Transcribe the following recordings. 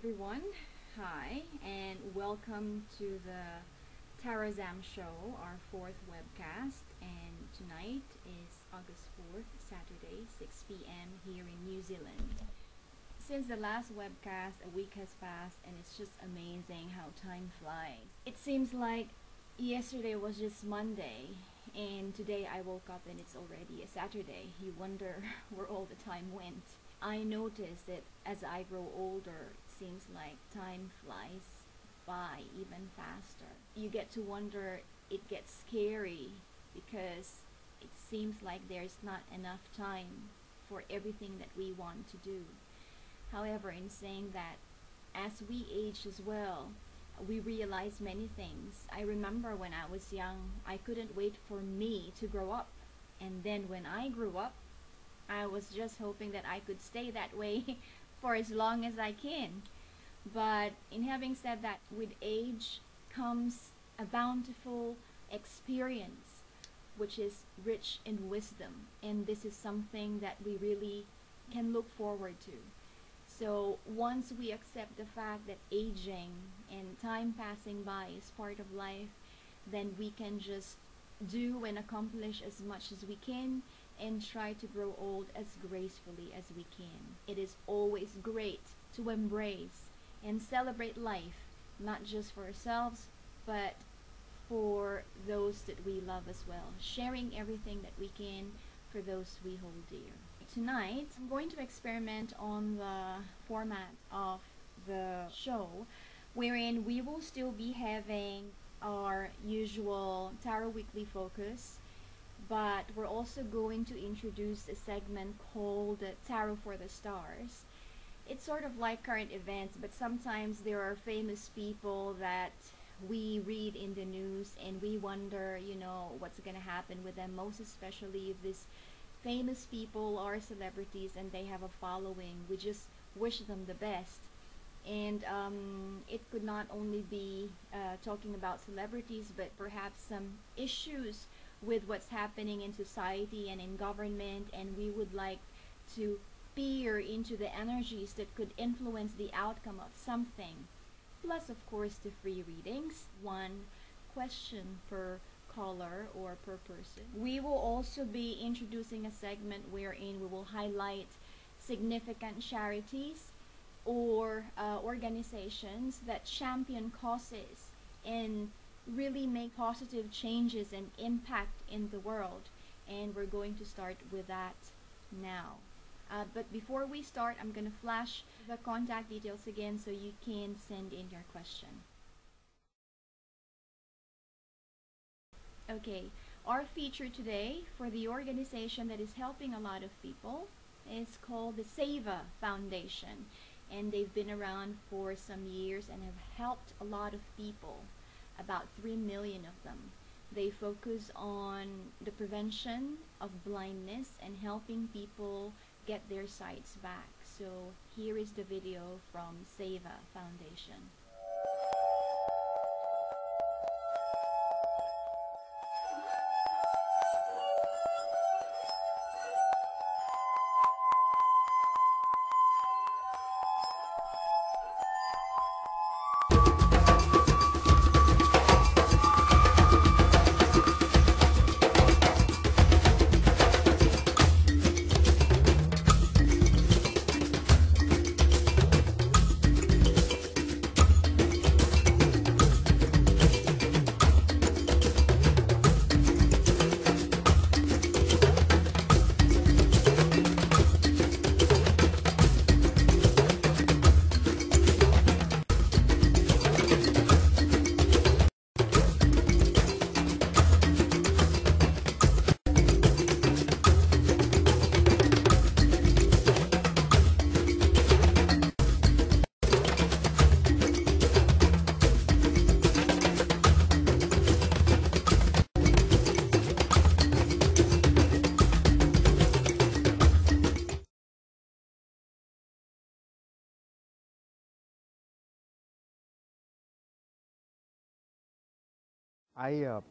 everyone. Hi, and welcome to the Zamm show, our fourth webcast. And tonight is August 4th, Saturday, 6 p.m. here in New Zealand. Since the last webcast, a week has passed, and it's just amazing how time flies. It seems like yesterday was just Monday, and today I woke up and it's already a Saturday. You wonder where all the time went. I notice that as I grow older, it seems like time flies by even faster. You get to wonder, it gets scary because it seems like there's not enough time for everything that we want to do. However, in saying that, as we age as well, we realize many things. I remember when I was young, I couldn't wait for me to grow up. And then when I grew up, I was just hoping that I could stay that way for as long as I can. But in having said that, with age comes a bountiful experience, which is rich in wisdom. And this is something that we really can look forward to. So once we accept the fact that aging and time passing by is part of life, then we can just do and accomplish as much as we can and try to grow old as gracefully as we can. It is always great to embrace and celebrate life, not just for ourselves, but for those that we love as well, sharing everything that we can for those we hold dear. Tonight, I'm going to experiment on the format of the show, wherein we will still be having our usual Tarot Weekly focus, but we're also going to introduce a segment called Tarot for the Stars. It's sort of like current events, but sometimes there are famous people that we read in the news and we wonder, what's going to happen with them, most especially if these famous people are celebrities and they have a following. We just wish them the best. And it could not only be talking about celebrities, but perhaps some issues with what's happening in society and in government, and we would like to peer into the energies that could influence the outcome of something. Plus, of course, the free readings, one question per caller or per person. We will also be introducing a segment wherein we will highlight significant charities or organizations that champion causes and really make positive changes and impact in the world. And we're going to start with that now. But before we start, I'm going to flash the contact details again so you can send in your question. Okay, our feature today for the organization that is helping a lot of people is called the Savea Foundation. And they've been around for some years and have helped a lot of people, about 3 million of them. They focus on the prevention of blindness and helping people get their sights back. So here is the video from Savea Foundation. I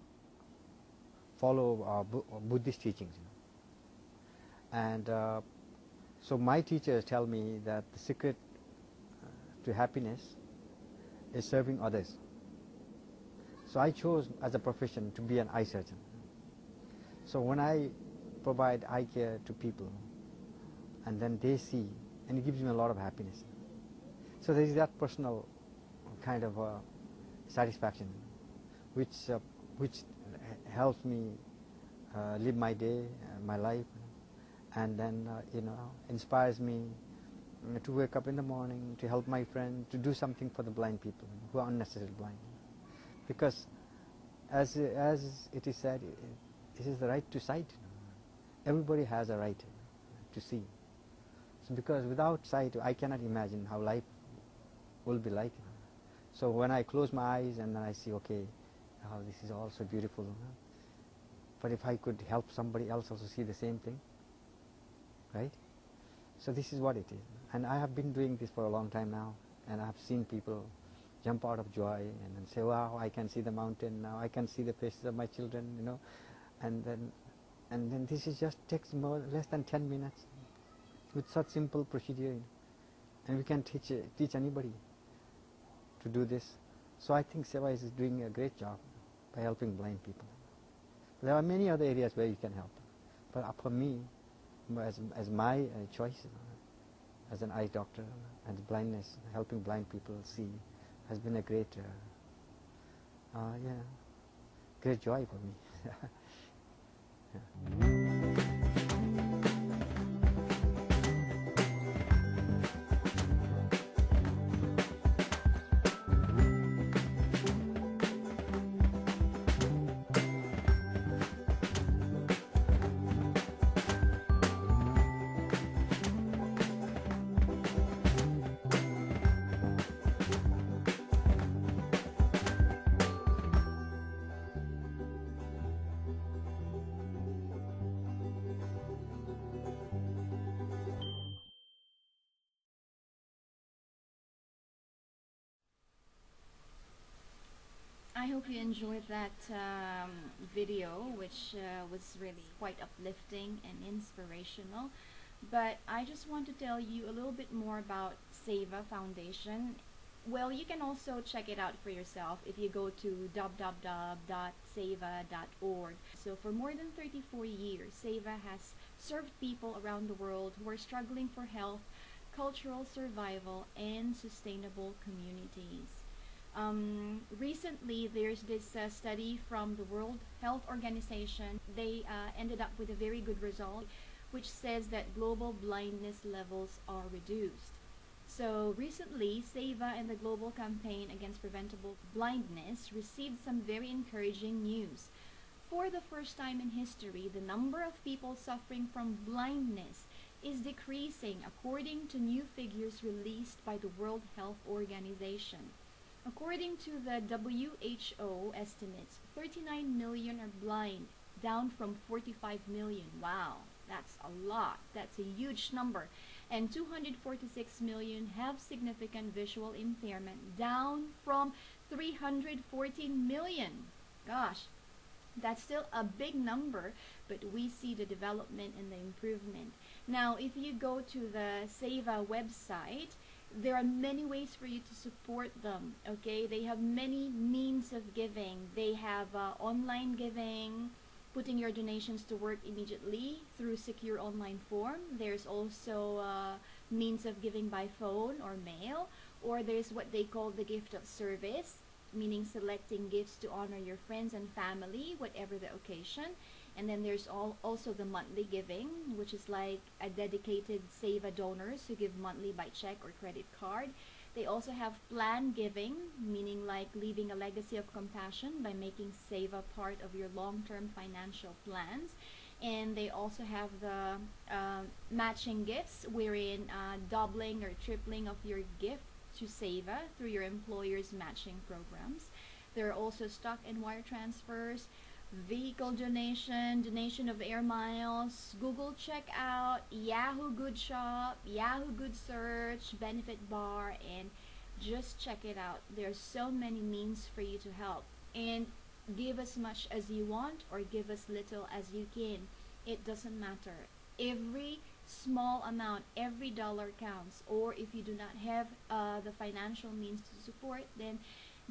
follow Buddhist teachings, and so my teachers tell me that the secret to happiness is serving others. So I chose as a profession to be an eye surgeon. So when I provide eye care to people, and then they see, and it gives me a lot of happiness. So there is that personal kind of satisfaction, which helps me live my day, my life, and then inspires me to wake up in the morning, to help my friend, to do something for the blind people who are unnecessarily blind. Because as it is said, this is the right to sight. Everybody has a right to see. So because without sight, I cannot imagine how life will be like. So when I close my eyes and then I see, okay, this is all so beautiful. But if I could help somebody else also see the same thing, right? So this is what it is. And I have been doing this for a long time now, and I have seen people jump out of joy and then say, wow, I can see the mountain now, I can see the faces of my children, and then this is just takes less than 10 minutes with such simple procedure, and we can teach anybody to do this. So I think Savea is doing a great job by helping blind people. There are many other areas where you can help, but for me, as my choice as an eye doctor and blindness, helping blind people see has been a great great joy for me. Yeah. I hope you enjoyed that video, which was really quite uplifting and inspirational. But I just want to tell you a little bit more about Savea Foundation. Well, you can also check it out for yourself if you go to www.savea.org. So for more than 34 years, Savea has served people around the world who are struggling for health, cultural survival, and sustainable communities. Recently, there's this study from the World Health Organization. They ended up with a very good result, which says that global blindness levels are reduced. So recently, Savea and the Global Campaign Against Preventable Blindness received some very encouraging news. For the first time in history, the number of people suffering from blindness is decreasing according to new figures released by the World Health Organization. According to the WHO estimates, 39 million are blind, down from 45 million. Wow, that's a lot. That's a huge number. And 246 million have significant visual impairment, down from 314 million. Gosh, that's still a big number, but we see the development and the improvement. Now, if you go to the Savea website, there are many ways for you to support them. Okay, they have many means of giving. They have online giving, putting your donations to work immediately through secure online form. There's also means of giving by phone or mail, or there's what they call the gift of service, meaning selecting gifts to honor your friends and family, whatever the occasion. And then there's also the monthly giving, which is like a dedicated Savea donors who give monthly by check or credit card. They also have plan giving, meaning like leaving a legacy of compassion by making Savea part of your long-term financial plans. And they also have the matching gifts, wherein doubling or tripling of your gift to Savea through your employer's matching programs. There are also stock and wire transfers, vehicle donation, donation of air miles, Google checkout, Yahoo Good Shop, Yahoo Good Search, benefit bar, and just check it out. There's so many means for you to help. And give as much as you want or give as little as you can. It doesn't matter. Every small amount, every dollar counts. Or if you do not have the financial means to support, then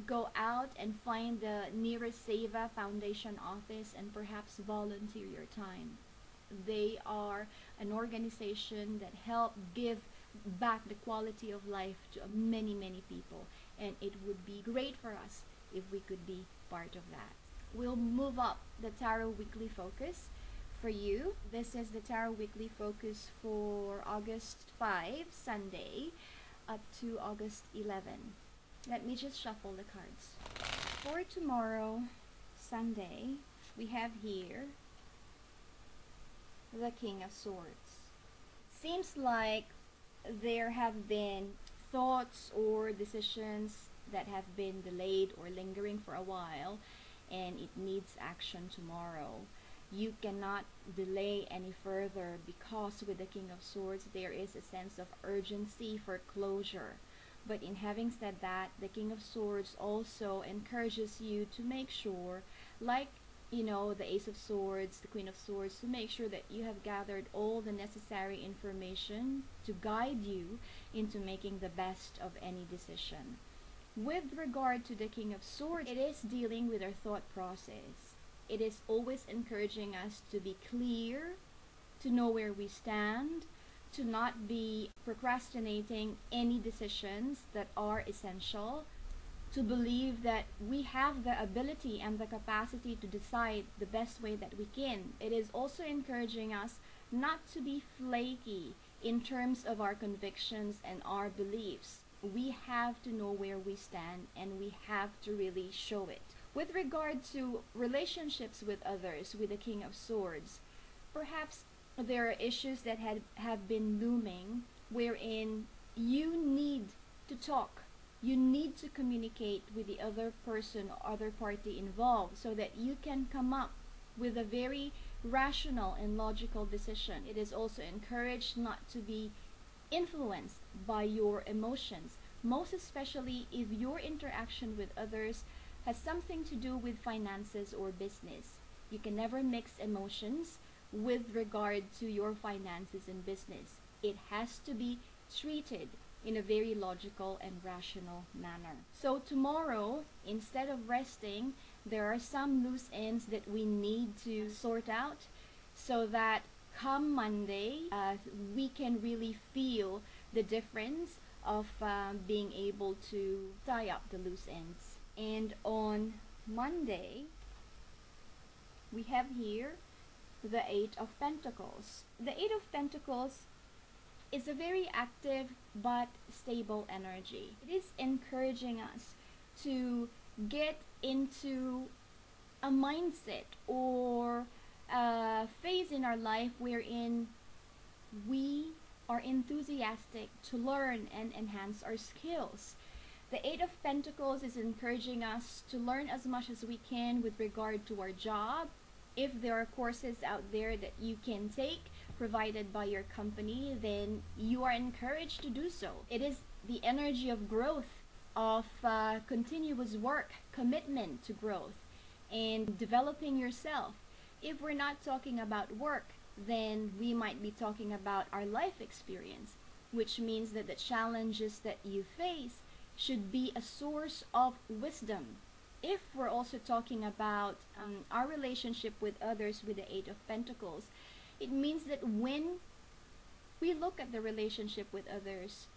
go out and find the nearest Savea Foundation office and perhaps volunteer your time. They are an organization that help give back the quality of life to many, many people. And it would be great for us if we could be part of that. We'll move up the Tarot Weekly Focus for you. This is the Tarot Weekly Focus for August 5, Sunday, up to August 11. Let me just shuffle the cards. For tomorrow, Sunday, we have here the King of Swords. Seems like there have been thoughts or decisions that have been delayed or lingering for a while, and it needs action tomorrow. You cannot delay any further, because with the King of Swords there is a sense of urgency for closure. But in having said that, the King of Swords also encourages you to make sure, like the Ace of Swords, the Queen of Swords, to make sure that you have gathered all the necessary information to guide you into making the best of any decision. With regard to the King of Swords, it is dealing with our thought process. It is always encouraging us to be clear, to know where we stand, to not be procrastinating any decisions that are essential, to believe that we have the ability and the capacity to decide the best way that we can. It is also encouraging us not to be flaky in terms of our convictions and our beliefs. We have to know where we stand, and we have to really show it. With regard to relationships with others, with the King of Swords, perhaps there are issues that have been looming wherein you need to talk. You need to communicate with the other person or other party involved so that you can come up with a very rational and logical decision. It is also encouraged not to be influenced by your emotions, most especially if your interaction with others has something to do with finances or business. You can never mix emotions with regard to your finances and business. It has to be treated in a very logical and rational manner. So tomorrow, instead of resting, there are some loose ends that we need to sort out so that come Monday, we can really feel the difference of being able to tie up the loose ends. And on Monday, we have here the Eight of Pentacles. The Eight of Pentacles is a very active but stable energy. It is encouraging us to get into a mindset or a phase in our life wherein we are enthusiastic to learn and enhance our skills. The Eight of Pentacles is encouraging us to learn as much as we can with regard to our job. If there are courses out there that you can take provided by your company, then you are encouraged to do so. It is the energy of growth, of continuous work, commitment to growth, and developing yourself. If we're not talking about work, then we might be talking about our life experience, which means that the challenges that you face should be a source of wisdom. If we're also talking about our relationship with others with the Eight of Pentacles, it means that when we look at the relationship with others,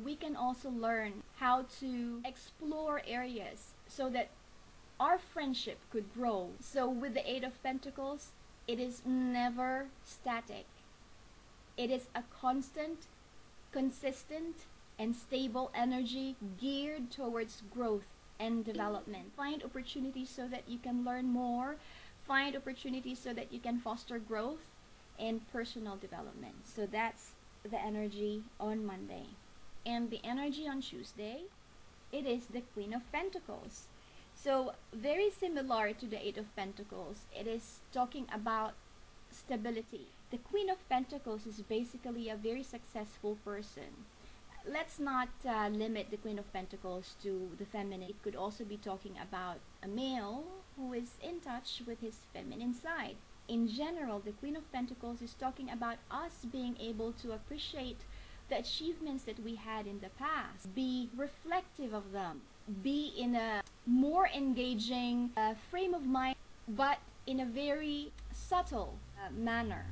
we can also learn how to explore areas so that our friendship could grow. So with the Eight of Pentacles, it is never static. It is a constant, consistent, and stable energy geared towards growth and development. Find opportunities so that you can learn more. Find opportunities so that you can foster growth and personal development. So that's the energy on Monday. And the energy on Tuesday, it is the Queen of Pentacles. So very similar to the Eight of Pentacles, it is talking about stability. The Queen of Pentacles is basically a very successful person. Let's not limit the Queen of Pentacles to the feminine. It could also be talking about a male who is in touch with his feminine side. in general, the Queen of Pentacles is talking about us being able to appreciate the achievements that we had in the past, be reflective of them, be in a more engaging frame of mind, but in a very subtle manner.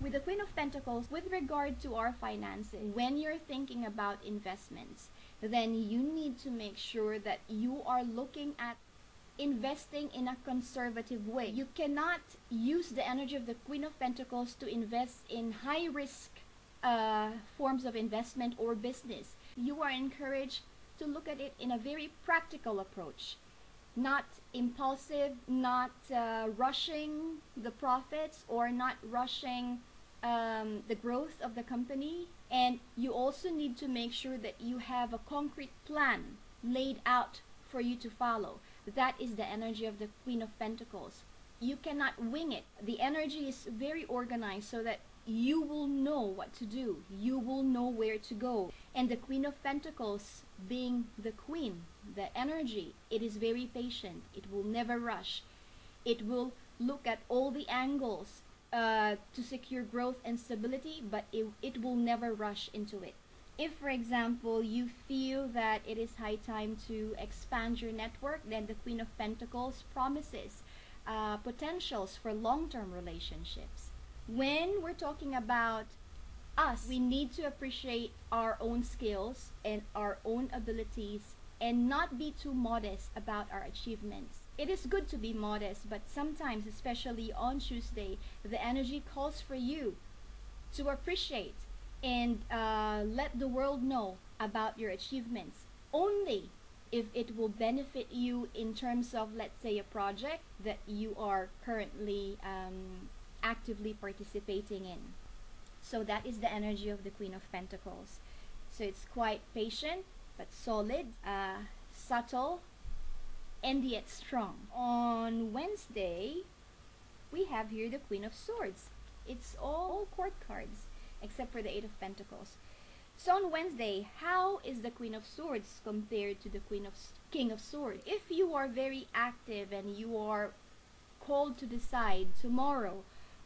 With the Queen of Pentacles, with regard to our finances, when you're thinking about investments, then you need to make sure that you are looking at investing in a conservative way. You cannot use the energy of the Queen of Pentacles to invest in high risk forms of investment or business. You are encouraged to look at it in a very practical approach, not impulsive, not rushing the profits or not rushing the growth of the company. And you also need to make sure that you have a concrete plan laid out for you to follow. That is the energy of the Queen of Pentacles. You cannot wing it. The energy is very organized so that you will know what to do. You will know where to go. And the Queen of Pentacles, being the queen, the energy, it is very patient. It will never rush. It will look at all the angles to secure growth and stability, but it will never rush into it. If, for example, you feel that it is high time to expand your network, then the Queen of Pentacles promises potentials for long-term relationships. When we're talking about us, we need to appreciate our own skills and our own abilities and not be too modest about our achievements. It is good to be modest, but sometimes, especially on Tuesday, the energy calls for you to appreciate and let the world know about your achievements only if it will benefit you in terms of, let's say, a project that you are currently actively participating in. So that is the energy of the Queen of Pentacles. So it's quite patient but solid, subtle, and yet strong. On Wednesday, we have here the Queen of Swords. It's all court cards except for the Eight of Pentacles. So on Wednesday, how is the Queen of Swords compared to the King of Swords? If you are very active and you are called to decide tomorrow,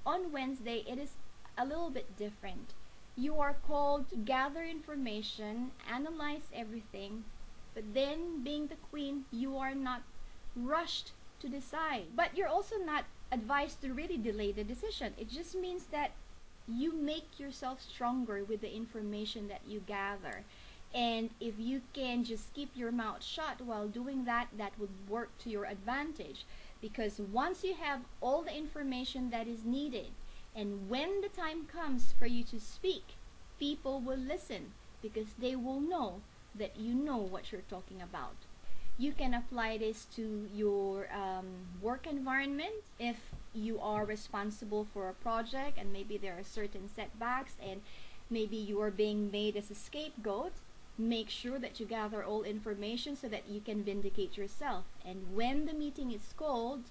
on Wednesday it is a little bit different. You are called to gather information, analyze everything, but then being the queen, you are not rushed to decide. But you're also not advised to really delay the decision. It just means that you make yourself stronger with the information that you gather. And if you can just keep your mouth shut while doing that, that would work to your advantage. Because once you have all the information that is needed, and when the time comes for you to speak, people will listen because they will know that you know what you're talking about. You can apply this to your work environment. If you are responsible for a project and maybe there are certain setbacks and maybe you are being made as a scapegoat, make sure that you gather all information so that you can vindicate yourself. And when the meeting is called,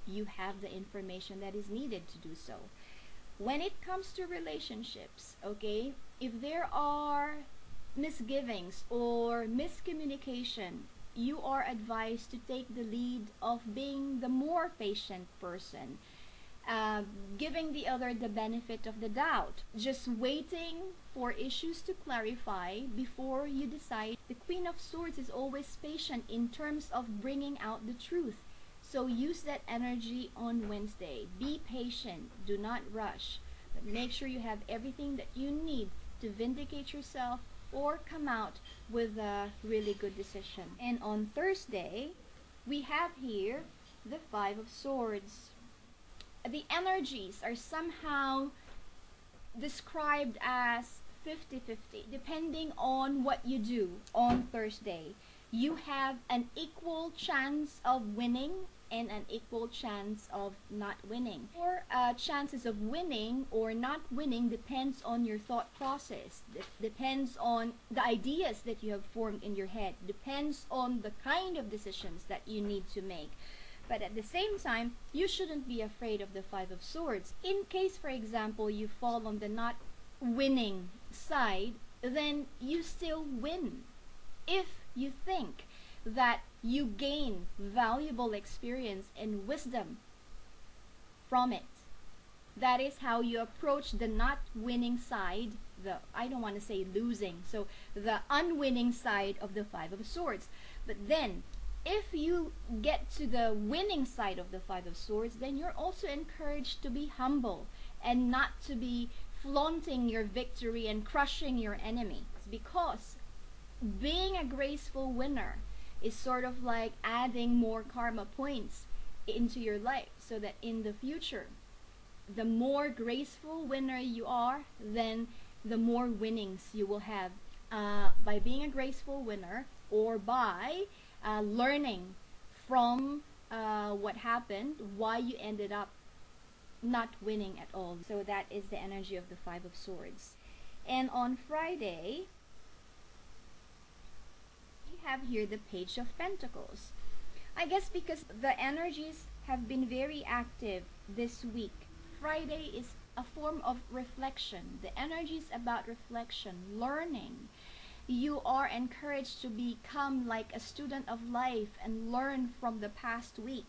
you have the information that is needed to do so. When it comes to relationships, okay, if there are misgivings or miscommunication, you are advised to take the lead of being the more patient person, giving the other the benefit of the doubt, just waiting for issues to clarify before you decide. The Queen of Swords is always patient in terms of bringing out the truth. So use that energy on Wednesday. Be patient. Do not rush. But make sure you have everything that you need to vindicate yourself or come out with a really good decision. And on Thursday, we have here the Five of Swords. The energies are somehow described as 50-50, depending on what you do on Thursday. You have an equal chance of winning and an equal chance of not winning. Your chances of winning or not winning depends on your thought process. It depends on the ideas that you have formed in your head. Depends on the kind of decisions that you need to make. But at the same time, you shouldn't be afraid of the Five of Swords. In case, for example, you fall on the not winning side, then you still win. If you think that you gain valuable experience and wisdom from it. That is how you approach the not winning side, the, I don't want to say losing, so the unwinning side of the Five of Swords. But then, if you get to the winning side of the Five of Swords, then you're also encouraged to be humble and not to be flaunting your victory and crushing your enemy. Because being a graceful winner is sort of like adding more karma points into your life, so that in the future, the more graceful winner you are, then the more winnings you will have by being a graceful winner, or by learning from what happened, why you ended up not winning at all. So that is the energy of the Five of Swords. And on Friday, we have here the Page of Pentacles. I guess because the energies have been very active this week, Friday is a form of reflection. The energy is about reflection, learning. You are encouraged to become like a student of life and learn from the past week,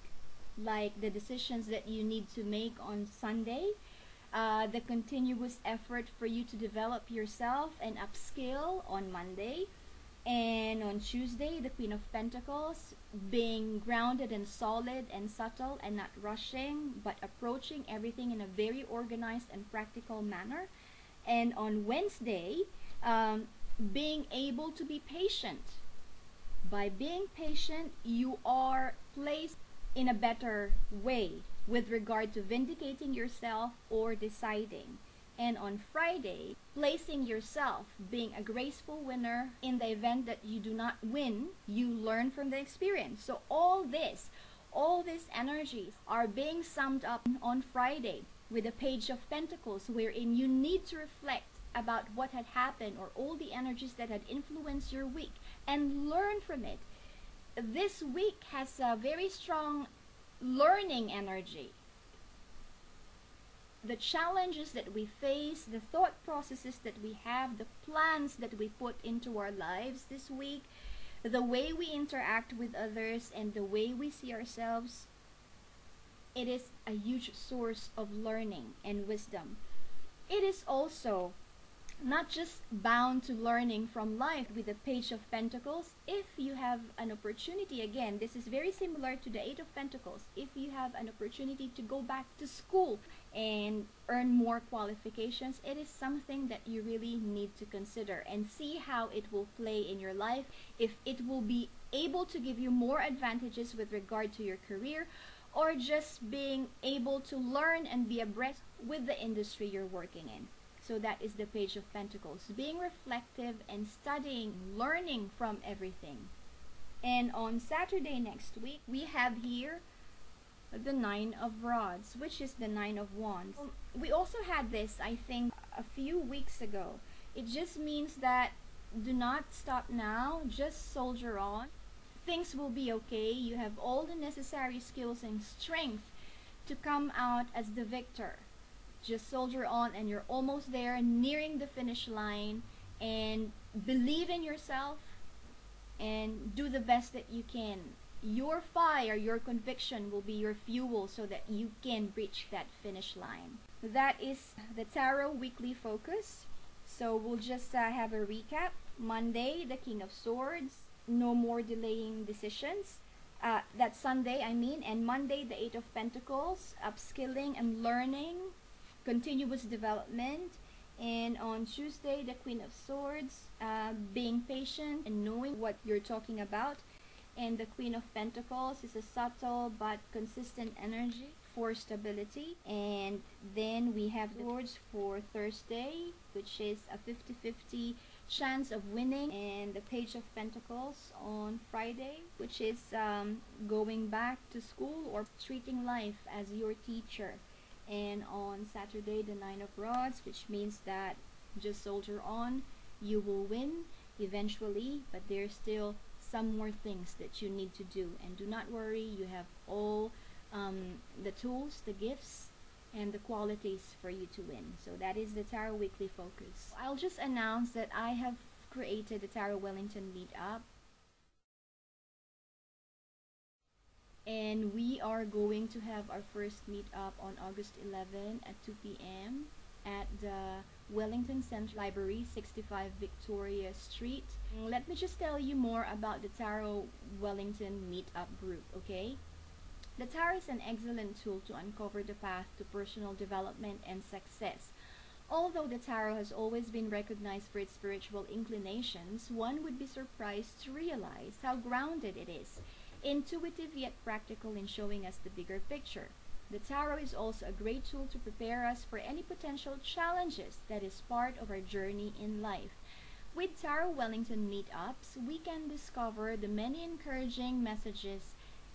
like the decisions that you need to make on Sunday, the continuous effort for you to develop yourself and upskill on Monday, and on Tuesday, the Queen of Pentacles, being grounded and solid and subtle and not rushing, but approaching everything in a very organized and practical manner. And on Wednesday, being able to be patient. By being patient, you are placed in a better way with regard to vindicating yourself or deciding. And on Friday, placing yourself, being a graceful winner. In the event that you do not win, you learn from the experience. So all these energies are being summed up on Friday with the Page of Pentacles, wherein you need to reflect about what had happened or all the energies that had influenced your week and learn from it. This week has a very strong learning energy. The challenges that we face, the thought processes that we have, the plans that we put into our lives this week, the way we interact with others, and the way we see ourselves, it is a huge source of learning and wisdom. It is also not just bound to learning from life with the Page of Pentacles. If you have an opportunity, again, this is very similar to the Eight of Pentacles. If you have an opportunity to go back to school and earn more qualifications, it is something that you really need to consider and see how it will play in your life, if it will be able to give you more advantages with regard to your career, or just being able to learn and be abreast with the industry you're working in. So that is the Page of Pentacles, being reflective and studying, learning from everything. And on Saturday next week, we have here the Nine of Rods, which is the Nine of Wands. We also had this, I think, a few weeks ago. It just means that do not stop now, just soldier on. Things will be okay. You have all the necessary skills and strength to come out as the victor. Just soldier on, and you're almost there, nearing the finish line, and believe in yourself and do the best that you can. Your fire, your conviction will be your fuel so that you can reach that finish line. That is the Tarot Weekly Focus. So we'll just have a recap. Monday, the King of Swords, no more delaying decisions. That's Sunday, I mean. And Monday, the Eight of Pentacles, upskilling and learning, continuous development. And on Tuesday, the Queen of Swords, being patient and knowing what you're talking about. And the Queen of Pentacles is a subtle but consistent energy for stability. And then we have Swords for Thursday, which is a 50-50 chance of winning. And the Page of Pentacles on Friday, which is going back to school or treating life as your teacher. And on Saturday, the Nine of Rods, which means that just soldier on, you will win eventually, but there's still some more things that you need to do. And do not worry, you have all the tools, the gifts, and the qualities for you to win. So that is the Tarot Weekly Focus. I'll just announce that I have created the Tarot Wellington Meetup. And we are going to have our first meetup on August 11 at 2 p.m. at the Wellington Central Library, 65 Victoria Street. Let me just tell you more about the Tarot Wellington Meetup group, okay? The Tarot is an excellent tool to uncover the path to personal development and success. Although the Tarot has always been recognized for its spiritual inclinations, one would be surprised to realize how grounded it is, intuitive yet practical in showing us the bigger picture. The Tarot is also a great tool to prepare us for any potential challenges that is part of our journey in life. With Tarot Wellington meetups, we can discover the many encouraging messages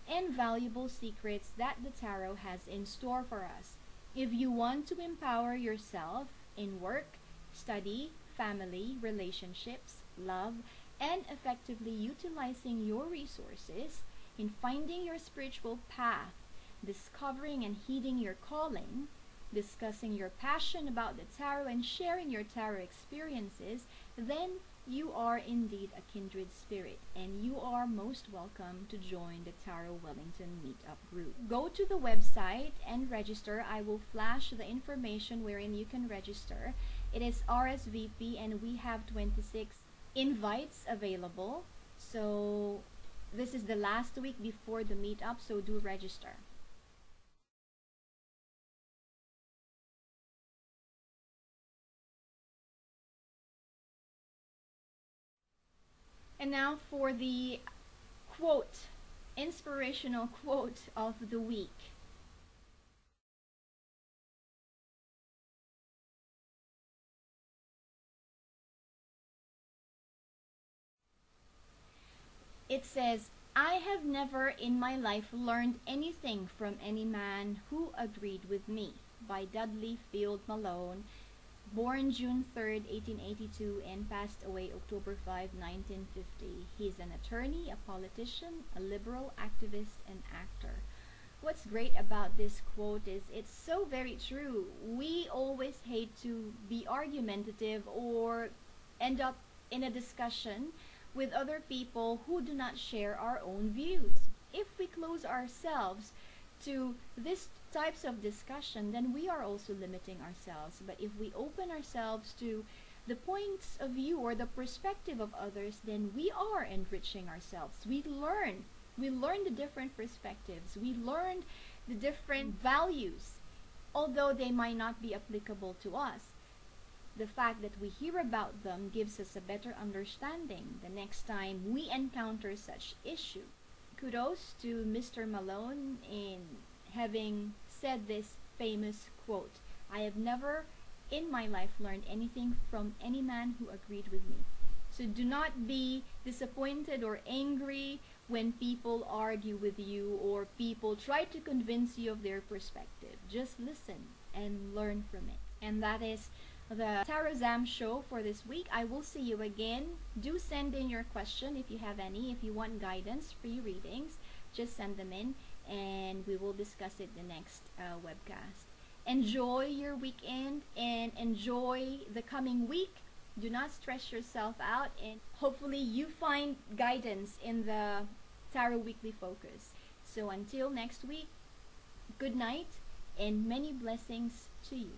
and valuable secrets that the Tarot has in store for us. If you want to empower yourself in work, study, family, relationships, love, and effectively utilizing your resources in finding your spiritual path, discovering and heeding your calling, discussing your passion about the Tarot, and sharing your Tarot experiences, then you are indeed a kindred spirit, and you are most welcome to join the Tarot Wellington Meetup group. Go to the website and register. I will flash the information wherein you can register. It is RSVP, and we have 26 invites available. So this is the last week before the meetup, so do register. And now for the quote, inspirational quote of the week. It says, "I have never in my life learned anything from any man who agreed with me," by Dudley Field Malone, born June 3rd, 1882, and passed away October 5, 1950. He's an attorney, a politician, a liberal activist, and actor. What's great about this quote is it's so very true. We always hate to be argumentative or end up in a discussion with other people who do not share our own views. If we close ourselves to these types of discussion, then we are also limiting ourselves. But if we open ourselves to the points of view or the perspective of others, then we are enriching ourselves. We learn the different perspectives. We learn the different values, although they might not be applicable to us. The fact that we hear about them gives us a better understanding the next time we encounter such issue. Kudos to Mr. Malone in having said this famous quote, "I have never in my life learned anything from any man who agreed with me." So do not be disappointed or angry when people argue with you or people try to convince you of their perspective. Just listen and learn from it. And that is the Tarot Zamm show for this week. I will see you again. Do send in your question if you have any. If you want guidance, free readings, just send them in and we will discuss it the next webcast. Enjoy your weekend and enjoy the coming week. Do not stress yourself out, and hopefully you find guidance in the Tarot Weekly Focus. So until next week, good night and many blessings to you.